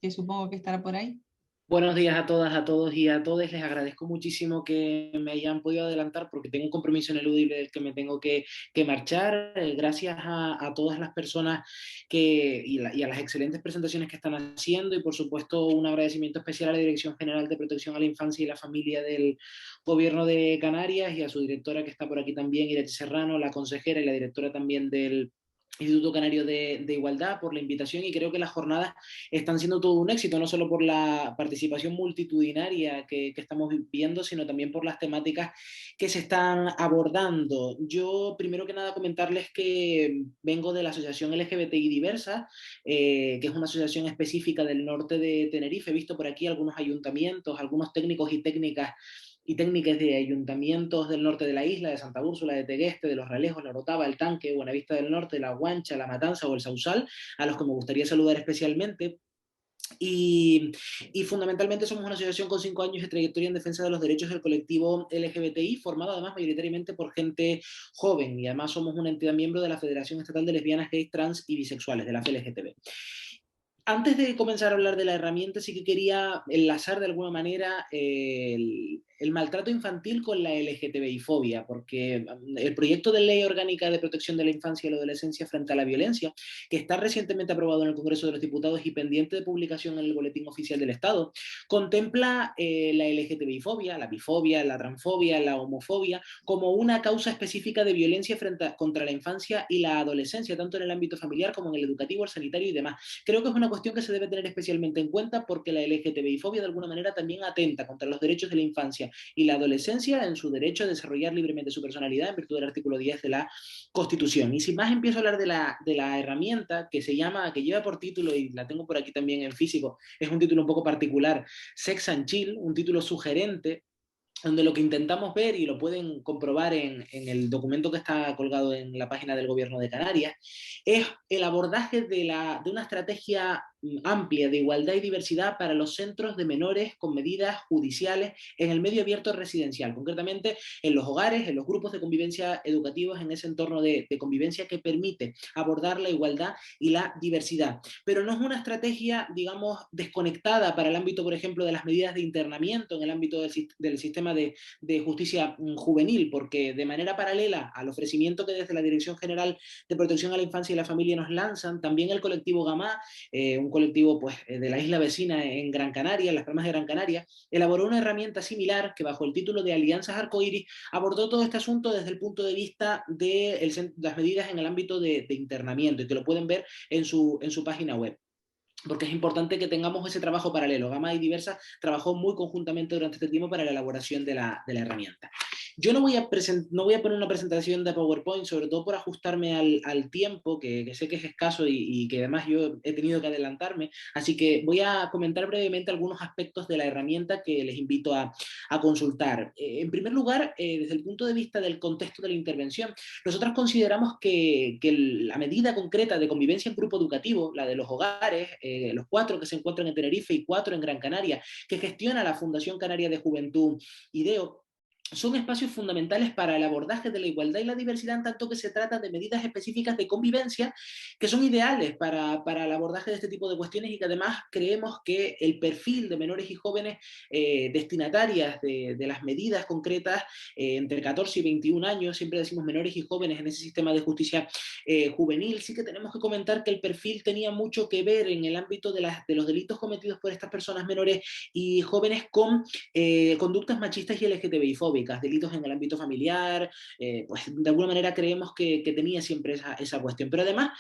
que supongo que estará por ahí. Buenos días a todas, a todos y a todos. Les agradezco muchísimo que me hayan podido adelantar porque tengo un compromiso ineludible del que me tengo que marchar. Gracias a todas las personas y a las excelentes presentaciones que están haciendo y por supuesto un agradecimiento especial a la Dirección General de Protección a la Infancia y la Familia del Gobierno de Canarias y a su directora que está por aquí también, Irene Serrano, la consejera y la directora también del Instituto Canario de Igualdad por la invitación y creo que las jornadas están siendo todo un éxito, no solo por la participación multitudinaria que estamos viendo, sino también por las temáticas que se están abordando. Yo, primero que nada, comentarles que vengo de la Asociación LGBTI Diversa, que es una asociación específica del norte de Tenerife. He visto por aquí algunos ayuntamientos, algunos técnicos y técnicas de ayuntamientos del norte de la isla, de Santa Úrsula, de Tegueste, de Los Realejos, La Orotava, El Tanque, Buenavista del Norte, La Guancha, La Matanza o El Sausal, a los que me gustaría saludar especialmente. Y, y, fundamentalmente somos una asociación con 5 años de trayectoria en defensa de los derechos del colectivo LGBTI, formado además mayoritariamente por gente joven, y además somos una entidad miembro de la Federación Estatal de Lesbianas, Gays, Trans y Bisexuales, de la FLGTB. Antes de comenzar a hablar de la herramienta, sí que quería enlazar de alguna manera el maltrato infantil con la LGTBI-fobia, porque el proyecto de ley orgánica de protección de la infancia y la adolescencia frente a la violencia, que está recientemente aprobado en el Congreso de los Diputados y pendiente de publicación en el Boletín Oficial del Estado, contempla la LGTBI-fobia, la bifobia, la transfobia, la homofobia, como una causa específica de violencia contra la infancia y la adolescencia, tanto en el ámbito familiar como en el educativo, el sanitario y demás. Creo que es una cuestión que se debe tener especialmente en cuenta porque la LGTBI-fobia de alguna manera también atenta contra los derechos de la infancia y la adolescencia en su derecho a desarrollar libremente su personalidad en virtud del artículo 10 de la Constitución. Y sin más empiezo a hablar de la herramienta que se llama, que lleva por título, y la tengo por aquí también en físico, es un título un poco particular, Sex and Chill, un título sugerente donde lo que intentamos ver, y lo pueden comprobar en el documento que está colgado en la página del Gobierno de Canarias, es el abordaje de una estrategia amplia de igualdad y diversidad para los centros de menores con medidas judiciales en el medio abierto residencial, concretamente en los hogares, en los grupos de convivencia educativos, en ese entorno de convivencia que permite abordar la igualdad y la diversidad. Pero no es una estrategia, digamos, desconectada para el ámbito, por ejemplo, de las medidas de internamiento en el ámbito del sistema de justicia juvenil, porque de manera paralela al ofrecimiento que desde la Dirección General de Protección a la Infancia y la Familia nos lanzan, también el colectivo GAMA, un colectivo pues, de la isla vecina en Gran Canaria, en las Palmas de Gran Canaria, elaboró una herramienta similar que bajo el título de Alianzas Arcoíris abordó todo este asunto desde el punto de vista de las medidas en el ámbito de internamiento y que lo pueden ver en su página web, porque es importante que tengamos ese trabajo paralelo. Gama y Diversa trabajó muy conjuntamente durante este tiempo para la elaboración de la herramienta. Yo no voy a poner una presentación de PowerPoint, sobre todo por ajustarme al tiempo, que sé que es escaso y que además yo he tenido que adelantarme, así que voy a comentar brevemente algunos aspectos de la herramienta que les invito a consultar. En primer lugar, desde el punto de vista del contexto de la intervención, nosotros consideramos que la medida concreta de convivencia en grupo educativo, la de los hogares, los 4 que se encuentran en Tenerife y 4 en Gran Canaria, que gestiona la Fundación Canaria de Juventud IDEO, son espacios fundamentales para el abordaje de la igualdad y la diversidad, en tanto que se trata de medidas específicas de convivencia que son ideales para el abordaje de este tipo de cuestiones y que además creemos que el perfil de menores y jóvenes destinatarias de las medidas concretas entre 14 y 21 años, siempre decimos menores y jóvenes en ese sistema de justicia juvenil, sí que tenemos que comentar que el perfil tenía mucho que ver en el ámbito de los delitos cometidos por estas personas menores y jóvenes con conductas machistas y LGTBI fóbicas, delitos en el ámbito familiar, pues de alguna manera creemos que tenía siempre esa cuestión. Pero además,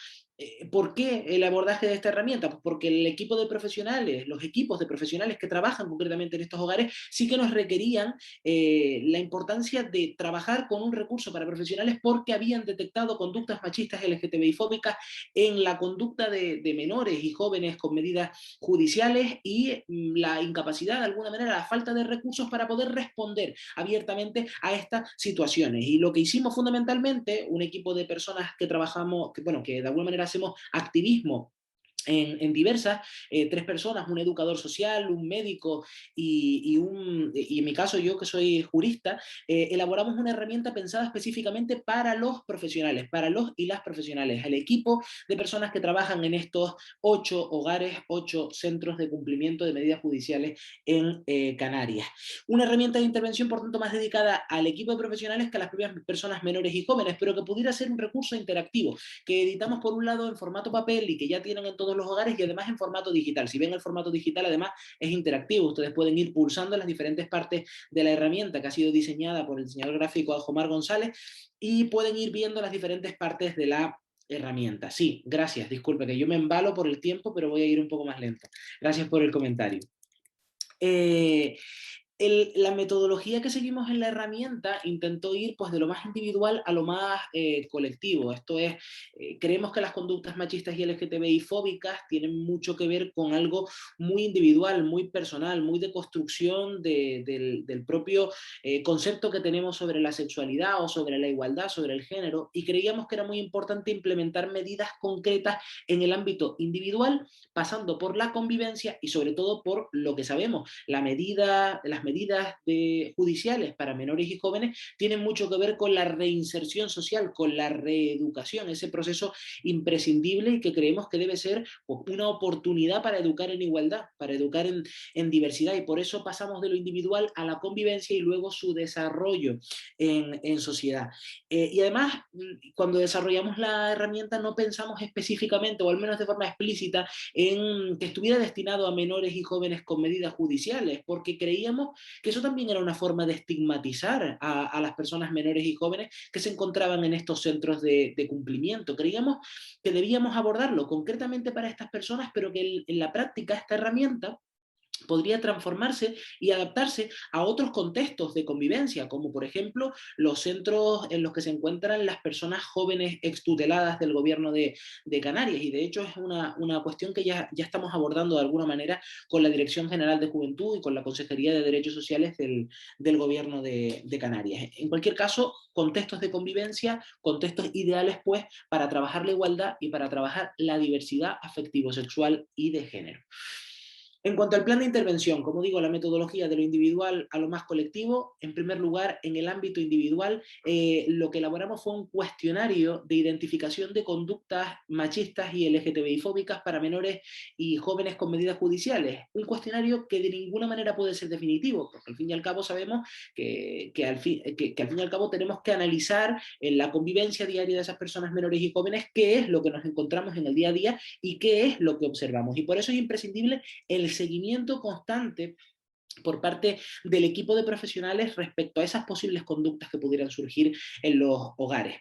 ¿por qué el abordaje de esta herramienta? Pues porque el equipo de profesionales, los equipos de profesionales que trabajan concretamente en estos hogares, sí que nos requerían la importancia de trabajar con un recurso para profesionales porque habían detectado conductas machistas LGTBI fóbicas en la conducta de menores y jóvenes con medidas judiciales y la incapacidad, de alguna manera, la falta de recursos para poder responder abiertamente a estas situaciones. Y lo que hicimos fundamentalmente, un equipo de personas que trabajamos, que de alguna manera hacemos activismo en diversas, 3 personas, un educador social, un médico y en mi caso yo que soy jurista, elaboramos una herramienta pensada específicamente para los profesionales, para los y las profesionales, el equipo de personas que trabajan en estos 8 hogares, 8 centros de cumplimiento de medidas judiciales en Canarias. Una herramienta de intervención, por tanto, más dedicada al equipo de profesionales que a las propias personas menores y jóvenes, pero que pudiera ser un recurso interactivo, que editamos por un lado en formato papel y que ya tienen en todos los hogares y además en formato digital. Si ven el formato digital, además es interactivo. Ustedes pueden ir pulsando las diferentes partes de la herramienta que ha sido diseñada por el diseñador gráfico Ajomar González y pueden ir viendo las diferentes partes de la herramienta. Sí, gracias, disculpe que yo me embalo por el tiempo, pero voy a ir un poco más lento. Gracias por el comentario. Eh, la metodología que seguimos en la herramienta intentó ir pues, de lo más individual a lo más colectivo. Esto es, creemos que las conductas machistas y LGTBI fóbicas tienen mucho que ver con algo muy individual, muy personal, muy de construcción del propio concepto que tenemos sobre la sexualidad o sobre la igualdad, sobre el género, y creíamos que era muy importante implementar medidas concretas en el ámbito individual, pasando por la convivencia y sobre todo por lo que sabemos, las medidas judiciales para menores y jóvenes tienen mucho que ver con la reinserción social, con la reeducación, ese proceso imprescindible y que creemos que debe ser pues, una oportunidad para educar en igualdad, para educar en diversidad, y por eso pasamos de lo individual a la convivencia y luego su desarrollo en sociedad. Y además, cuando desarrollamos la herramienta no pensamos específicamente, o al menos de forma explícita, en que estuviera destinado a menores y jóvenes con medidas judiciales, porque creíamos que eso también era una forma de estigmatizar a las personas menores y jóvenes que se encontraban en estos centros de cumplimiento. Creíamos que debíamos abordarlo concretamente para estas personas, pero que en la práctica esta herramienta podría transformarse y adaptarse a otros contextos de convivencia, como por ejemplo los centros en los que se encuentran las personas jóvenes extuteladas del gobierno de Canarias. Y de hecho es una cuestión que ya estamos abordando de alguna manera con la Dirección General de Juventud y con la Consejería de Derechos Sociales del gobierno de Canarias. En cualquier caso, contextos de convivencia, contextos ideales pues para trabajar la igualdad y para trabajar la diversidad afectivo-sexual y de género. En cuanto al plan de intervención, como digo, la metodología de lo individual a lo más colectivo, en primer lugar, en el ámbito individual, lo que elaboramos fue un cuestionario de identificación de conductas machistas y LGTBI-fóbicas para menores y jóvenes con medidas judiciales. Un cuestionario que de ninguna manera puede ser definitivo, porque al fin y al cabo sabemos que al fin y al cabo tenemos que analizar en la convivencia diaria de esas personas menores y jóvenes qué es lo que nos encontramos en el día a día y qué es lo que observamos. Y por eso es imprescindible el seguimiento constante por parte del equipo de profesionales respecto a esas posibles conductas que pudieran surgir en los hogares.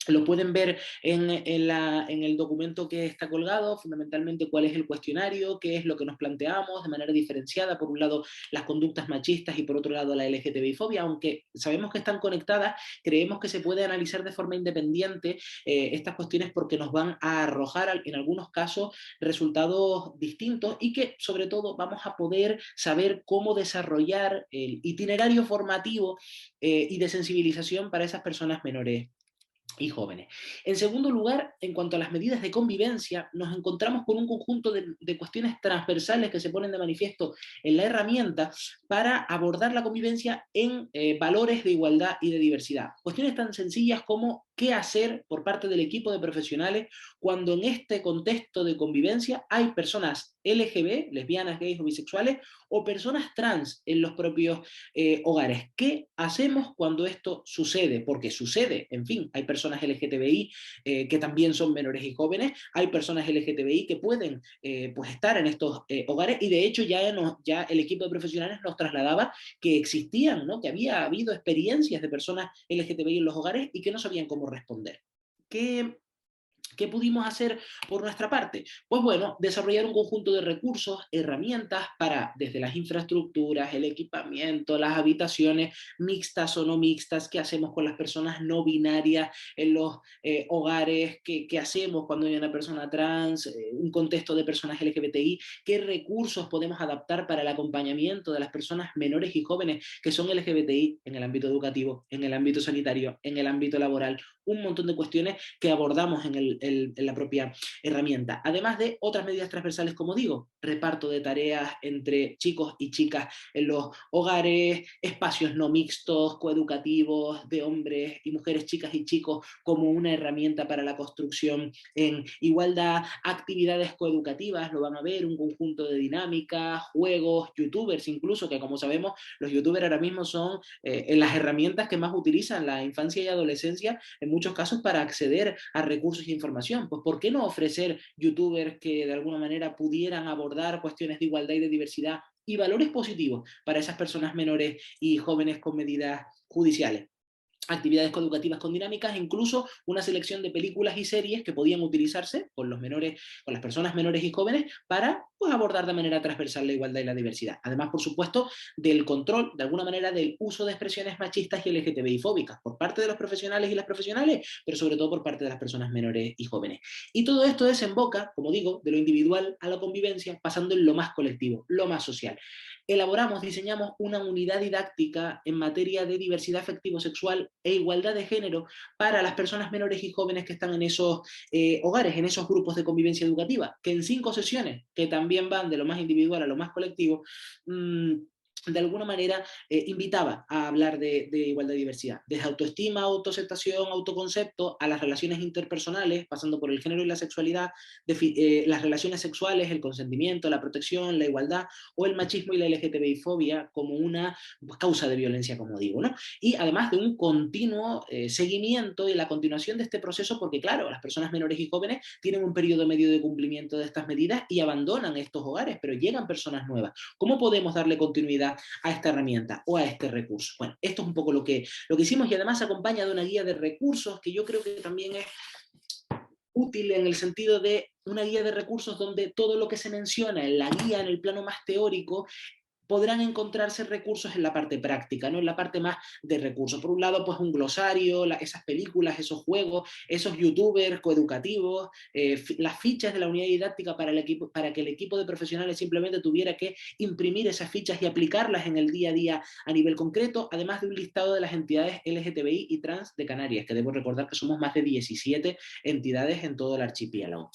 Lo pueden ver en el documento que está colgado, fundamentalmente cuál es el cuestionario, qué es lo que nos planteamos de manera diferenciada, por un lado las conductas machistas y por otro lado la LGTBI-fobia, aunque sabemos que están conectadas, creemos que se puede analizar de forma independiente estas cuestiones porque nos van a arrojar en algunos casos resultados distintos y que sobre todo vamos a poder saber cómo desarrollar el itinerario formativo y de sensibilización para esas personas menores y jóvenes. En segundo lugar, en cuanto a las medidas de convivencia, nos encontramos con un conjunto de cuestiones transversales que se ponen de manifiesto en la herramienta para abordar la convivencia en valores de igualdad y de diversidad. Cuestiones tan sencillas como qué hacer por parte del equipo de profesionales cuando en este contexto de convivencia hay personas LGB, lesbianas, gays o bisexuales, o personas trans en los propios hogares. ¿Qué hacemos cuando esto sucede? Porque sucede, en fin, hay personas LGTBI que también son menores y jóvenes, hay personas LGTBI que pueden pues estar en estos hogares y de hecho ya el equipo de profesionales nos trasladaba que existían, ¿no? Que había habido experiencias de personas LGTBI en los hogares y que no sabían cómo responder. ¿Qué pudimos hacer por nuestra parte? Pues bueno, desarrollar un conjunto de recursos, herramientas para, desde las infraestructuras, el equipamiento, las habitaciones mixtas o no mixtas, qué hacemos con las personas no binarias en los hogares, qué hacemos cuando hay una persona trans, un contexto de personas LGBTI, qué recursos podemos adaptar para el acompañamiento de las personas menores y jóvenes que son LGBTI en el ámbito educativo, en el ámbito sanitario, en el ámbito laboral, un montón de cuestiones que abordamos en la propia herramienta. Además de otras medidas transversales, como digo, reparto de tareas entre chicos y chicas en los hogares, espacios no mixtos, coeducativos, de hombres y mujeres, chicas y chicos, como una herramienta para la construcción en igualdad, actividades coeducativas, lo van a ver, un conjunto de dinámicas, juegos, youtubers incluso, que como sabemos, los youtubers ahora mismo son las herramientas que más utilizan la infancia y adolescencia en muchos casos para acceder a recursos e información. Pues ¿por qué no ofrecer youtubers que de alguna manera pudieran abordar cuestiones de igualdad y de diversidad y valores positivos para esas personas menores y jóvenes con medidas judiciales? Actividades coeducativas con dinámicas, e incluso una selección de películas y series que podían utilizarse con los menores, con las personas menores y jóvenes para pues, abordar de manera transversal la igualdad y la diversidad. Además, por supuesto, del control, de alguna manera, del uso de expresiones machistas y LGTBI fóbicas por parte de los profesionales y las profesionales, pero sobre todo por parte de las personas menores y jóvenes. Y todo esto desemboca, como digo, de lo individual a la convivencia, pasando en lo más colectivo, lo más social. Elaboramos, diseñamos una unidad didáctica en materia de diversidad afectivo-sexual e igualdad de género para las personas menores y jóvenes que están en esos hogares, en esos grupos de convivencia educativa, que en 5 sesiones, que también van de lo más individual a lo más colectivo, de alguna manera invitaba a hablar de igualdad y diversidad, desde autoestima, autoaceptación, autoconcepto, a las relaciones interpersonales, pasando por el género y la sexualidad, las relaciones sexuales, el consentimiento, la protección, la igualdad, o el machismo y la LGTBI-fobia como una causa de violencia, como digo, ¿no? Y además de un continuo seguimiento y la continuación de este proceso, porque claro, las personas menores y jóvenes tienen un periodo medio de cumplimiento de estas medidas y abandonan estos hogares, pero llegan personas nuevas. ¿Cómo podemos darle continuidad a esta herramienta o a este recurso? Bueno, esto es un poco lo que hicimos, y además acompaña de una guía de recursos que yo creo que también es útil en el sentido de una guía de recursos donde todo lo que se menciona en la guía, en el plano más teórico, podrán encontrarse recursos en la parte práctica, ¿no? En la parte más de recursos. Por un lado, pues un glosario, esas películas, esos juegos, esos youtubers coeducativos, las fichas de la unidad didáctica para, el equipo, para que el equipo de profesionales simplemente tuviera que imprimir esas fichas y aplicarlas en el día a día a nivel concreto, además de un listado de las entidades LGTBI y trans de Canarias, que debo recordar que somos más de 17 entidades en todo el archipiélago.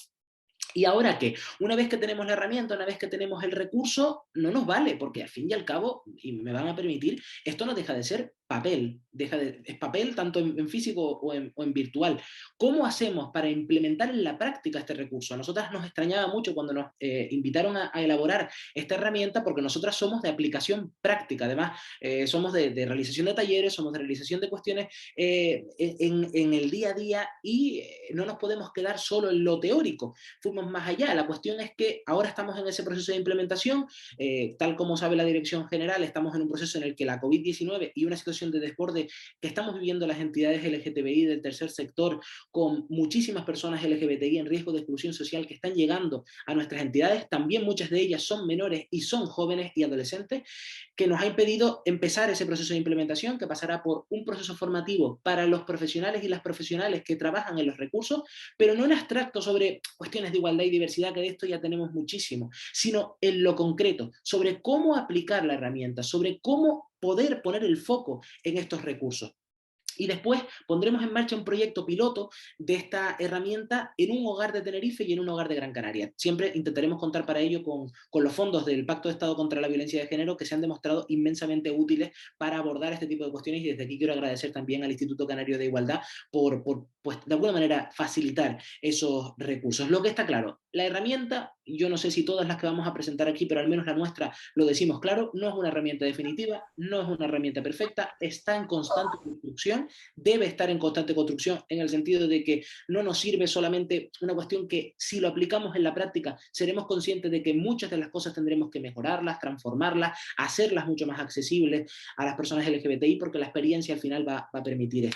¿Y ahora qué? Una vez que tenemos la herramienta, una vez que tenemos el recurso, no nos vale, porque al fin y al cabo, y me van a permitir, esto no deja de ser papel, es papel tanto en físico o en virtual. ¿Cómo hacemos para implementar en la práctica este recurso? A nosotras nos extrañaba mucho cuando nos invitaron a elaborar esta herramienta, porque nosotras somos de aplicación práctica, además somos de realización de talleres, somos de realización de cuestiones en el día a día, y no nos podemos quedar solo en lo teórico. Fuimos más allá. La cuestión es que ahora estamos en ese proceso de implementación, tal como sabe la Dirección General, estamos en un proceso en el que la COVID-19 y una situación de desborde que estamos viviendo las entidades LGTBI del tercer sector, con muchísimas personas LGBTI en riesgo de exclusión social que están llegando a nuestras entidades, también muchas de ellas son menores y son jóvenes y adolescentes, que nos ha impedido empezar ese proceso de implementación, que pasará por un proceso formativo para los profesionales y las profesionales que trabajan en los recursos, pero no en abstracto sobre cuestiones de igualdad y diversidad, que de esto ya tenemos muchísimo, sino en lo concreto, sobre cómo aplicar la herramienta, sobre cómo poder poner el foco en estos recursos. Y después pondremos en marcha un proyecto piloto de esta herramienta en un hogar de Tenerife y en un hogar de Gran Canaria. Siempre intentaremos contar para ello con los fondos del Pacto de Estado contra la Violencia de Género, que se han demostrado inmensamente útiles para abordar este tipo de cuestiones, y desde aquí quiero agradecer también al Instituto Canario de Igualdad por pues, de alguna manera facilitar esos recursos. Lo que está claro, la herramienta, yo no sé si todas las que vamos a presentar aquí, pero al menos la nuestra lo decimos claro, no es una herramienta definitiva, no es una herramienta perfecta, está en constante construcción, debe estar en constante construcción, en el sentido de que no nos sirve solamente una cuestión que, si lo aplicamos en la práctica, seremos conscientes de que muchas de las cosas tendremos que mejorarlas, transformarlas, hacerlas mucho más accesibles a las personas LGBTI, porque la experiencia al final va a permitir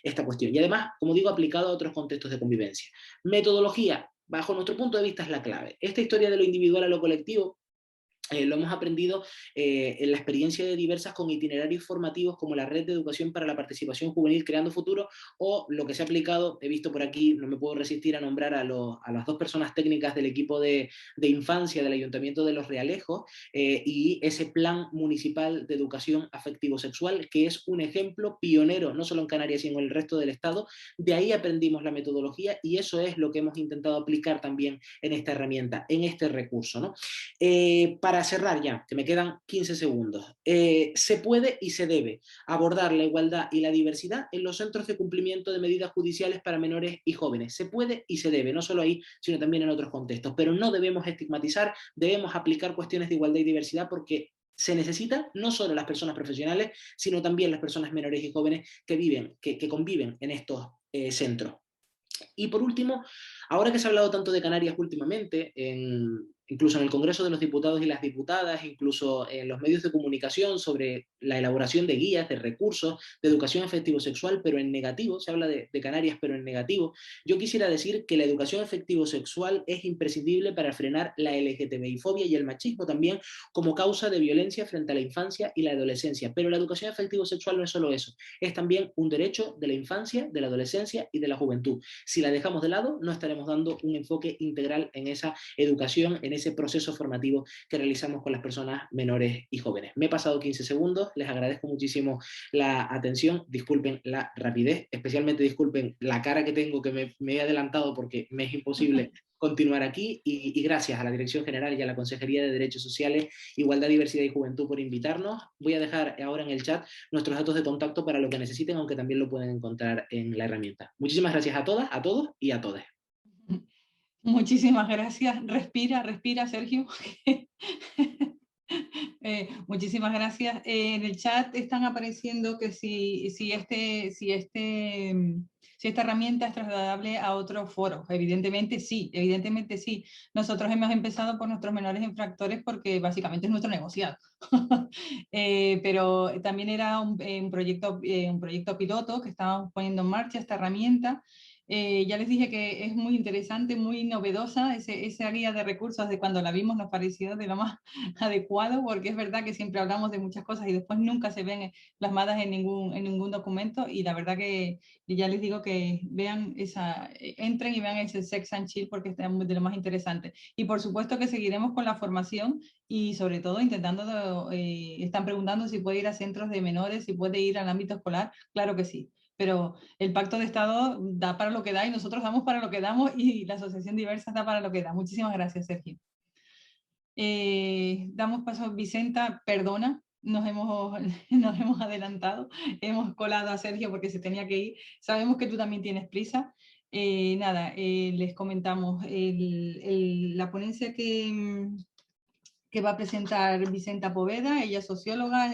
esta cuestión. Y además, como digo, aplicado a otros contextos de convivencia. Metodología, bajo nuestro punto de vista, es la clave. Esta historia de lo individual a lo colectivo Lo hemos aprendido en la experiencia de diversas con itinerarios formativos como la Red de Educación para la Participación Juvenil Creando Futuro, o lo que se ha aplicado, he visto por aquí, no me puedo resistir a nombrar a las dos personas técnicas del equipo de infancia del Ayuntamiento de Los Realejos, y ese Plan Municipal de Educación Afectivo-Sexual, que es un ejemplo pionero, no solo en Canarias, sino en el resto del Estado. De ahí aprendimos la metodología y eso es lo que hemos intentado aplicar también en esta herramienta, en este recurso, ¿no? Para cerrar ya, que me quedan 15 segundos, se puede y se debe abordar la igualdad y la diversidad en los centros de cumplimiento de medidas judiciales para menores y jóvenes. Se puede y se debe, no solo ahí, sino también en otros contextos. Pero no debemos estigmatizar, debemos aplicar cuestiones de igualdad y diversidad porque se necesitan no solo las personas profesionales, sino también las personas menores y jóvenes que viven, que conviven en estos centros. Y por último, ahora que se ha hablado tanto de Canarias últimamente, incluso en el Congreso de los Diputados y las Diputadas, incluso en los medios de comunicación sobre la elaboración de guías, de recursos, de educación afectivo-sexual, pero en negativo, se habla de Canarias, pero en negativo, yo quisiera decir que la educación afectivo-sexual es imprescindible para frenar la LGTBI-fobia y el machismo también como causa de violencia frente a la infancia y la adolescencia. Pero la educación afectivo-sexual no es solo eso, es también un derecho de la infancia, de la adolescencia y de la juventud. Si la dejamos de lado, no estaremos dando un enfoque integral en esa educación, en ese proceso formativo que realizamos con las personas menores y jóvenes. Me he pasado 15 segundos, les agradezco muchísimo la atención, disculpen la rapidez, especialmente disculpen la cara que tengo, que me he adelantado porque me es imposible continuar aquí, y gracias a la Dirección General y a la Consejería de Derechos Sociales, Igualdad, Diversidad y Juventud por invitarnos. Voy a dejar ahora en el chat nuestros datos de contacto para lo que necesiten, aunque también lo pueden encontrar en la herramienta. Muchísimas gracias a todas, a todos y a todas. Muchísimas gracias. Respira, respira, Sergio. Muchísimas gracias. En el chat están apareciendo que si esta herramienta es trasladable a otros foros. Evidentemente sí, evidentemente sí. Nosotros hemos empezado por nuestros menores infractores porque básicamente es nuestro negociado. Pero también era un proyecto piloto que estábamos poniendo en marcha esta herramienta. Ya les dije que es muy interesante, muy novedosa. Esa guía de recursos, de cuando la vimos nos pareció de lo más adecuado, porque es verdad que siempre hablamos de muchas cosas y después nunca se ven plasmadas en ningún documento, y la verdad que ya les digo que vean entren y vean ese Sex and Chill porque está de lo más interesante. Y por supuesto que seguiremos con la formación y sobre todo intentando, están preguntando si puede ir a centros de menores, si puede ir al ámbito escolar. Claro que sí, pero el Pacto de Estado da para lo que da y nosotros damos para lo que damos, y la Asociación Diversa da para lo que da. Muchísimas gracias, Sergio. Damos paso a Vicenta, perdona, nos hemos adelantado, hemos colado a Sergio porque se tenía que ir. Sabemos que tú también tienes prisa. Les comentamos la ponencia que va a presentar Vicenta Poveda, ella es socióloga.